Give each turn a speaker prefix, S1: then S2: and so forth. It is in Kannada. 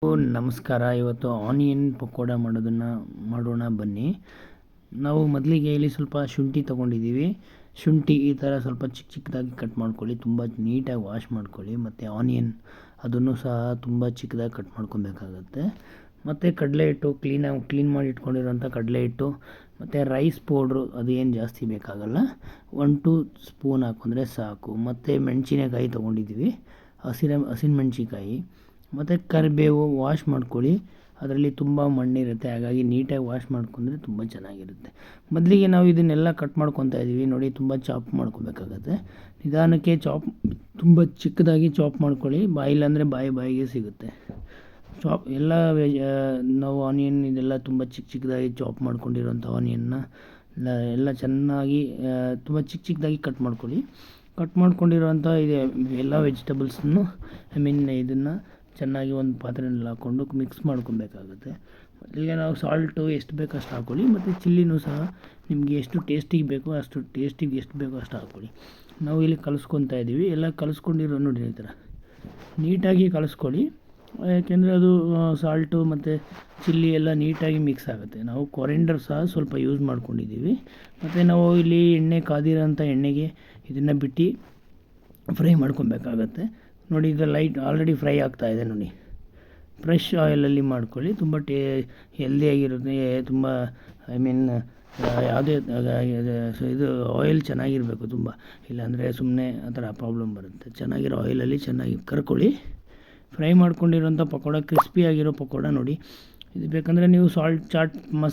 S1: ನಮಸ್ಕಾರ. ಇವತ್ತು ಆನಿಯನ್ ಪಕೋಡ ಮಾಡೋಣ ಬನ್ನಿ. ನಾವು ಮೊದಲಿಗೆ ಇಲ್ಲಿ ಸ್ವಲ್ಪ ಶುಂಠಿ ತೊಗೊಂಡಿದ್ದೀವಿ. ಶುಂಠಿ ಈ ಥರ ಸ್ವಲ್ಪ ಚಿಕ್ಕದಾಗಿ ಕಟ್ ಮಾಡ್ಕೊಳ್ಳಿ, ತುಂಬ ನೀಟಾಗಿ ವಾಶ್ ಮಾಡ್ಕೊಳ್ಳಿ. ಮತ್ತು ಆನಿಯನ್ ಅದನ್ನು ಸಹ ತುಂಬ ಚಿಕ್ಕದಾಗಿ ಕಟ್ ಮಾಡ್ಕೊಬೇಕಾಗತ್ತೆ. ಮತ್ತು ಕಡಲೆ ಹಿಟ್ಟು ಕ್ಲೀನ್ ಮಾಡಿ ಇಟ್ಕೊಂಡಿರೋಂಥ ಕಡಲೆ ಹಿಟ್ಟು ಮತ್ತು ರೈಸ್ ಪೌಡ್ರು ಅದೇನು ಜಾಸ್ತಿ ಬೇಕಾಗಲ್ಲ, 1-2 ಸ್ಪೂನ್ ಹಾಕೊಂಡ್ರೆ ಸಾಕು. ಮತ್ತು ಮೆಣಸಿನಕಾಯಿ ತೊಗೊಂಡಿದ್ದೀವಿ, ಹಸಿನ ಮೆಣಸಿನ್ಕಾಯಿ. ಮತ್ತು ಕರಿಬೇವು ವಾಶ್ ಮಾಡ್ಕೊಳ್ಳಿ, ಅದರಲ್ಲಿ ತುಂಬ ಮಣ್ಣಿರುತ್ತೆ, ಹಾಗಾಗಿ ನೀಟಾಗಿ ವಾಶ್ ಮಾಡ್ಕೊಂಡ್ರೆ ತುಂಬ ಚೆನ್ನಾಗಿರುತ್ತೆ. ಮೊದಲಿಗೆ ನಾವು ಇದನ್ನೆಲ್ಲ ಕಟ್ ಮಾಡ್ಕೊತಾ ಇದ್ದೀವಿ ನೋಡಿ, ತುಂಬ ಚಾಪ್ ಮಾಡ್ಕೊಬೇಕಾಗತ್ತೆ. ನಿಧಾನಕ್ಕೆ ತುಂಬ ಚಿಕ್ಕದಾಗಿ ಚಾಪ್ ಮಾಡ್ಕೊಳ್ಳಿ, ಬಾಯಿಲ್ಲಂದರೆ ಬಾಯಿಗೆ ಸಿಗುತ್ತೆ. ಎಲ್ಲ ನಾವು ಆನಿಯನ್ ಇದೆಲ್ಲ ತುಂಬ ಚಿಕ್ಕದಾಗಿ ಚಾಪ್ ಮಾಡ್ಕೊಂಡಿರೋಂಥ ಆನಿಯನ್ನ ಎಲ್ಲ ಚೆನ್ನಾಗಿ ತುಂಬ ಚಿಕ್ಕದಾಗಿ ಕಟ್ ಮಾಡ್ಕೊಳ್ಳಿ. ಕಟ್ ಮಾಡ್ಕೊಂಡಿರೋಂಥ ಎಲ್ಲ ವೆಜಿಟೇಬಲ್ಸನ್ನು ಇದನ್ನು ಚೆನ್ನಾಗಿ ಒಂದು ಪಾತ್ರೆಯಲ್ಲಿ ಹಾಕ್ಕೊಂಡು ಮಿಕ್ಸ್ ಮಾಡ್ಕೊಬೇಕಾಗುತ್ತೆ. ಈಗ ನಾವು ಸಾಲ್ಟು ಎಷ್ಟು ಬೇಕೋ ಅಷ್ಟು ಹಾಕ್ಕೊಳ್ಳಿ, ಮತ್ತು ಚಿಲ್ಲಿನೂ ಸಹ ನಿಮಗೆ ಎಷ್ಟು ಟೇಸ್ಟಿಗೆ ಬೇಕೋ ಅಷ್ಟು ಹಾಕ್ಕೊಳ್ಳಿ. ನಾವು ಇಲ್ಲಿ ಕಲಿಸ್ಕೊತಾ ಇದ್ದೀವಿ, ಎಲ್ಲ ಕಲಿಸ್ಕೊಂಡಿರೋ ನೋಡಿ ಈ ಥರ ನೀಟಾಗಿ ಕಲಿಸ್ಕೊಳ್ಳಿ. ಯಾಕೆಂದರೆ ಅದು ಸಾಲ್ಟು ಮತ್ತು ಚಿಲ್ಲಿ ಎಲ್ಲ ನೀಟಾಗಿ ಮಿಕ್ಸ್ ಆಗುತ್ತೆ. ನಾವು ಕೊರಿಯಂಡರ್ ಸಹ ಸ್ವಲ್ಪ ಯೂಸ್ ಮಾಡ್ಕೊಂಡಿದ್ದೀವಿ. ಮತ್ತು ನಾವು ಇಲ್ಲಿ ಎಣ್ಣೆ ಕಾದಿರೋಂಥ ಎಣ್ಣೆಗೆ ಇದನ್ನು ಬಿಟ್ಟು ಫ್ರೈ ಮಾಡ್ಕೊಬೇಕಾಗತ್ತೆ ನೋಡಿ. ಇದು ಆಲ್ರೆಡಿ ಫ್ರೈ ಆಗ್ತಾಯಿದೆ ನೋಡಿ. ಫ್ರೆಶ್ ಆಯಿಲಲ್ಲಿ ಮಾಡ್ಕೊಳ್ಳಿ, ತುಂಬ ಹೆಲ್ದಿಯಾಗಿರುತ್ತೆ. ತುಂಬ ಯಾವುದೇ ಇದು ಆಯಿಲ್ ಚೆನ್ನಾಗಿರಬೇಕು ತುಂಬ, ಇಲ್ಲಾಂದರೆ ಸುಮ್ಮನೆ ಆ ಥರ ಪ್ರಾಬ್ಲಮ್ ಬರುತ್ತೆ. ಚೆನ್ನಾಗಿರೋ ಆಯಿಲಲ್ಲಿ ಚೆನ್ನಾಗಿ ಕರ್ಕೊಳ್ಳಿ. ಫ್ರೈ ಮಾಡ್ಕೊಂಡಿರೋಂಥ ಪಕೋಡ, ಕ್ರಿಸ್ಪಿಯಾಗಿರೋ ಪಕೋಡ ನೋಡಿ. ಇದು ಬೇಕಂದರೆ ನೀವು ಚಾಟ್ ಮಸಾಲ